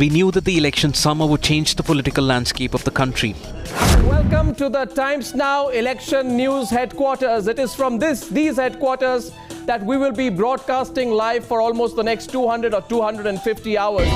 We knew that the election summer would change the political landscape of the country. Welcome to the Times Now election news headquarters. It is from these headquarters that we will be broadcasting live for almost the next 200 or 250 hours.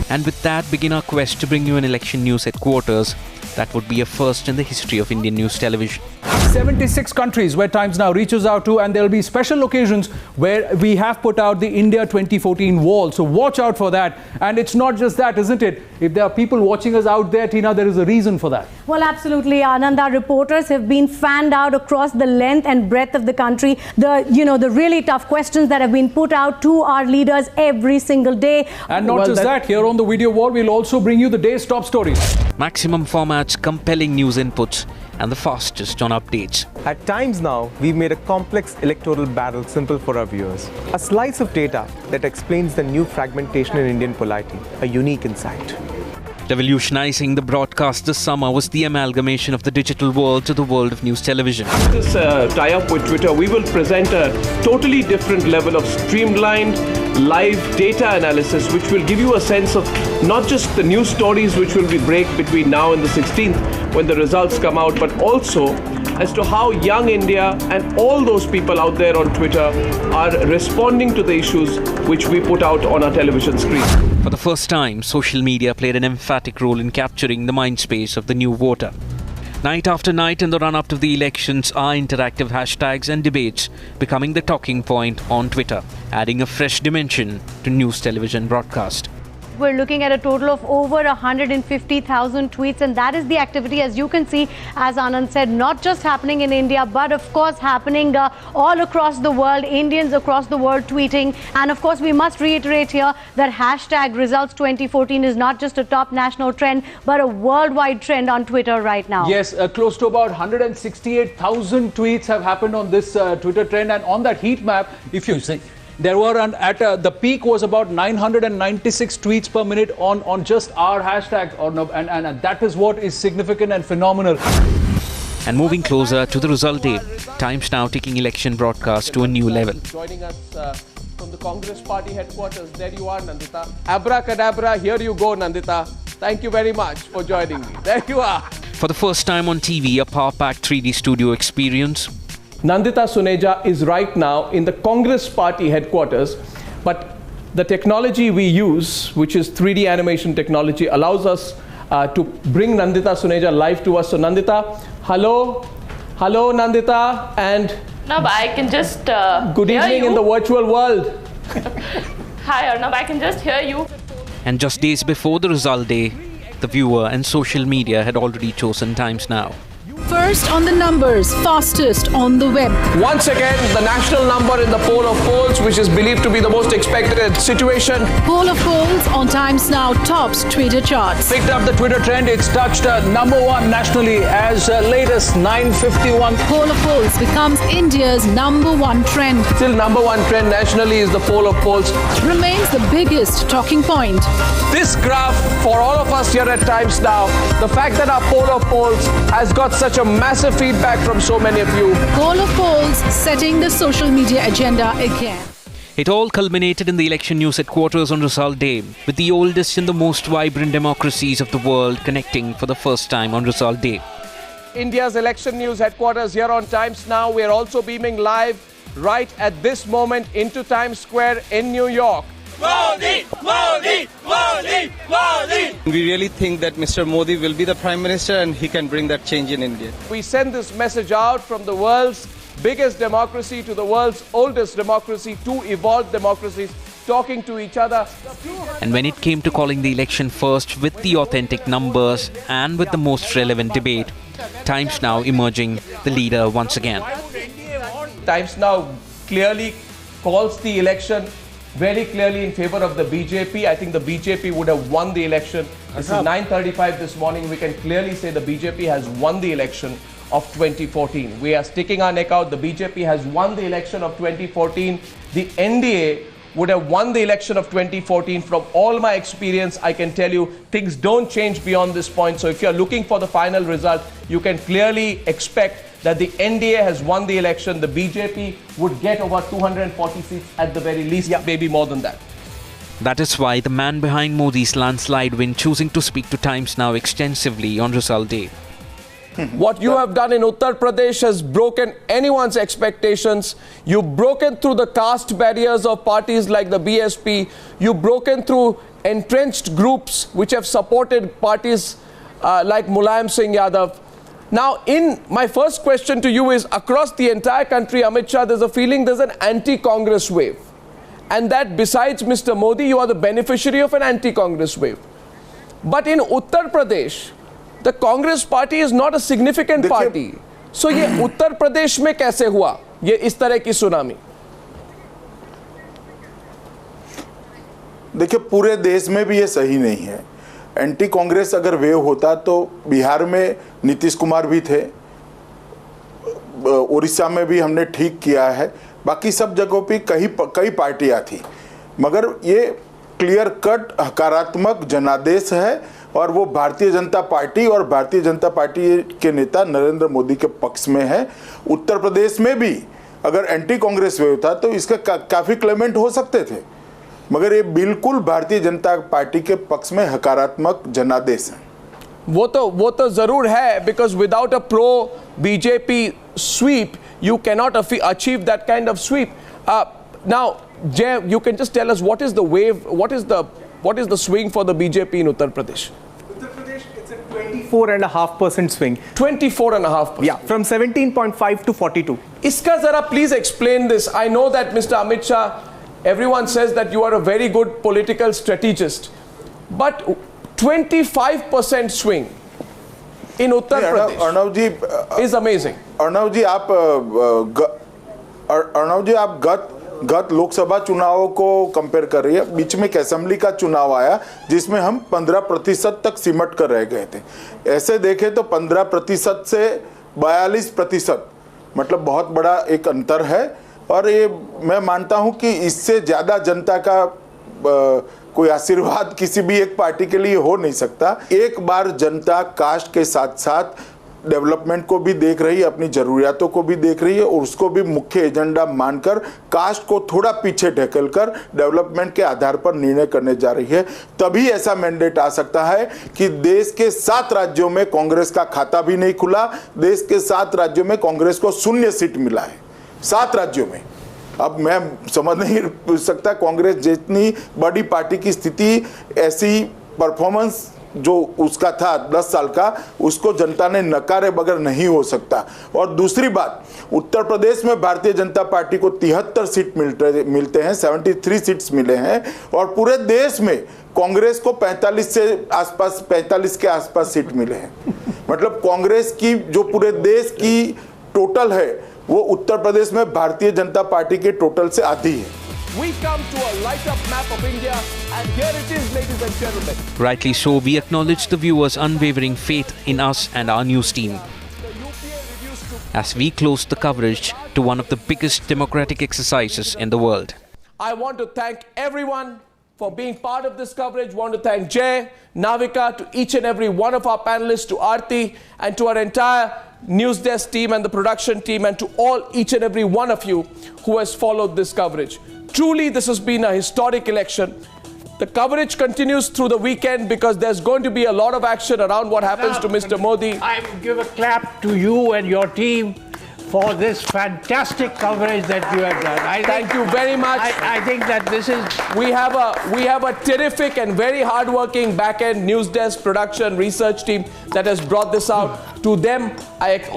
And with that begin our quest to bring you an election news headquarters that would be a first in the history of Indian news television. 76 countries where Times Now reaches out to, and there will be special occasions where we have put out the India 2014 wall. So watch out for that. And it's not just that, isn't it? If there are people watching us out there, Tina, there is a reason for that. Well, absolutely, Anand. Our reporters have been fanned out across the length and breadth of the country. The really tough questions that have been put out to our leaders every single day. And not just that, here on the video wall, we'll also bring you the day's top stories. Maximum formats, compelling news inputs, and the fastest on updates. At Times Now, we've made a complex electoral battle simple for our viewers. A slice of data that explains the new fragmentation in Indian polity, a unique insight. Revolutionizing the broadcast this summer was the amalgamation of the digital world to the world of news television. This tie-up with Twitter, we will present a totally different level of streamlined live data analysis, which will give you a sense of not just the news stories which will be break between now and the 16th when the results come out, but also as to how young India and all those people out there on Twitter are responding to the issues which we put out on our television screen. For the first time, social media played an emphatic role in capturing the mind space of the new voter. Night after night in the run-up to the elections are interactive hashtags and debates becoming the talking point on Twitter, adding a fresh dimension to news television broadcast. We're looking at a total of over 150,000 tweets, and that is the activity, as you can see, as Anand said, not just happening in India, but of course happening all across the world, Indians across the world tweeting. And of course, we must reiterate here that hashtag results 2014 is not just a top national trend, but a worldwide trend on Twitter right now. Yes, close to about 168,000 tweets have happened on this Twitter trend. And on that heat map, if you see, there were the peak was about 996 tweets per minute on just our hashtag, and that is what is significant and phenomenal. And moving closer to the result day, Times Now taking election broadcast to a new level. Joining us from the Congress Party headquarters, there you are, Nandita. Abracadabra, here you go, Nandita. Thank you very much for joining me. There you are. For the first time on TV, a power-packed 3D studio experience. Nandita Suneja is right now in the Congress Party headquarters, but the technology we use, which is 3D animation technology, allows us to bring Nandita Suneja live to us. So Nandita, hello Nandita, and Arnab, I can just good evening in the virtual world. Hi Arnab, I can just hear you. And just days before the result day, the viewer and social media had already chosen Times Now. First on the numbers, fastest on the web. Once again, the national number in the poll of polls, which is believed to be the most expected situation. Poll of polls on Times Now tops Twitter charts. Picked up the Twitter trend, it's touched #1 nationally as late as 9:51. Poll of polls becomes India's #1 trend. Still #1 trend nationally is the poll of polls. Remains the biggest talking point. This graph, for all of us here at Times Now, the fact that our poll of polls has got such a massive feedback from so many of you. Poll of polls setting the social media agenda again. It all culminated in the election news headquarters on result day, with the oldest and the most vibrant democracies of the world connecting for the first time on result day. India's election news headquarters here on Times Now. We are also beaming live right at this moment into Times Square in New York. Modi, Modi, Modi, Modi. We really think that Mr. Modi will be the Prime Minister and he can bring that change in India. We send this message out from the world's biggest democracy to the world's oldest democracy, two evolved democracies talking to each other. And when it came to calling the election first with the authentic numbers and with the most relevant debate, Times Now emerging the leader once again. Times Now clearly calls the election very clearly in favor of the BJP. I think the BJP would have won the election. This is 9:35 this morning. We can clearly say the BJP has won the election of 2014. We are sticking our neck out. The BJP has won the election of 2014. The NDA would have won the election of 2014. From all my experience, I can tell you things don't change beyond this point. So if you're looking for the final result, you can clearly expect that the NDA has won the election. The BJP would get over 240 seats at the very least, maybe more than that. That is why the man behind Modi's landslide win choosing to speak to Times Now extensively on result day. What you have done in Uttar Pradesh has broken anyone's expectations. You've broken through the caste barriers of parties like the BSP. You've broken through entrenched groups which have supported parties like Mulayam Singh Yadav. Now, my first question to you is, across the entire country, Amit Shah, there's a feeling there's an anti-Congress wave. And that besides Mr. Modi, you are the beneficiary of an anti-Congress wave. But in Uttar Pradesh, the Congress party is not a significant party. So ये उत्तर प्रदेश में कैसे हुआ ये इस तरह की tsunami? देखिए, पूरे देश में भी ये सही नहीं है। एंटी कांग्रेस अगर वेव होता तो बिहार में नीतीश कुमार भी थे, उड़ीसा में भी हमने ठीक किया है, बाकी सब जगहों पे कई पार्टियां थी, मगर ये क्लियर कट हकारात्मक जनादेश है और वो भारतीय जनता पार्टी और भारतीय जनता पार्टी के नेता नरेंद्र मोदी के पक्ष में है। उत्तर प्रदेश में भी अगर एंटी कांग्रेस वेव था तो इसका काफ़ी क्लेमेंट हो सकते थे, मगर ये बिल्कुल भारतीय जनता पार्टी के पक्ष में हकारात्मक जनादेश है। वो तो जरूर है, because without a pro BJP sweep you cannot achieve that kind of sweep. Now, Jay, you can just tell us what is the wave, what is the swing for the BJP in Uttar Pradesh? Uttar Pradesh, it's a 24.5% swing. 24.5%. Yeah, from 17.5 to 42. Iska zara please explain this. I know that Mr. Amit Shah, everyone says that you are a very good political strategist, but 25% swing in Uttar Pradesh Arnav ji is amazing. Arnav जी आप गत लोकसभा चुनावों को compare कर रही है। बीच में एक assembly का चुनाव आया जिसमें हम 15% तक सिमट कर रह गए थे। ऐसे देखें तो 15% से 42%, मतलब बहुत बड़ा एक अंतर है, और ये मैं मानता हूं कि इससे ज़्यादा जनता का कोई आशीर्वाद किसी भी एक पार्टी के लिए हो नहीं सकता। एक बार जनता कास्ट के साथ साथ डेवलपमेंट को भी देख रही है, अपनी ज़रूरियातों को भी देख रही है, और उसको भी मुख्य एजेंडा मानकर कास्ट को थोड़ा पीछे ढकेलकर डेवलपमेंट के आधार पर निर्णय करने जा रही है। तभी ऐसा मैंडेट आ सकता है कि देश के 7 राज्यों में कांग्रेस का खाता भी नहीं खुला, देश के 7 राज्यों में कांग्रेस को 0 सीट मिला है, 7 राज्यों में। अब मैं समझ नहीं सकता कांग्रेस जितनी बड़ी पार्टी की स्थिति, ऐसी परफॉर्मेंस जो उसका था 10 साल का, उसको जनता ने नकारे बगैर नहीं हो सकता। और दूसरी बात, उत्तर प्रदेश में भारतीय जनता पार्टी को 73 सीट मिलते हैं, 73 सीट्स मिले हैं, और पूरे देश में कांग्रेस को 45 के आसपास सीट मिले हैं। मतलब कांग्रेस की जो पूरे देश की टोटल है वो उत्तर प्रदेश में भारतीय जनता पार्टी के टोटल से आधी है। We come to a light-up map of India, and here it is, ladies and gentlemen. Rightly so, we acknowledge the viewers' unwavering faith in us and our news team. As we close the coverage to one of the biggest democratic exercises in the world. I want to thank everyone for being part of this coverage. I want to thank Jay, Navika, to each and every one of our panelists, to Aarti, and to our entire news desk team and the production team, and to each and every one of you who has followed this coverage. Truly, this has been a historic election. The coverage continues through the weekend because there's going to be a lot of action around what happens to Mr. Modi. I give a clap to you and your team for this fantastic coverage that you have done. Thank you very much. I think that this is... We have a terrific and very hardworking back-end news desk, production, research team that has brought this out. To them,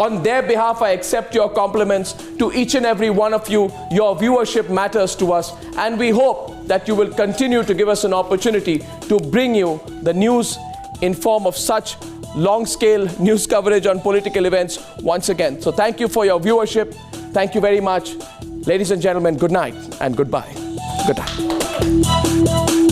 on their behalf, I accept your compliments. To each and every one of you, your viewership matters to us. And we hope that you will continue to give us an opportunity to bring you the news in form of such long-scale news coverage on political events once again. So thank you for your viewership. Thank you very much. Ladies and gentlemen, good night and goodbye. Good night.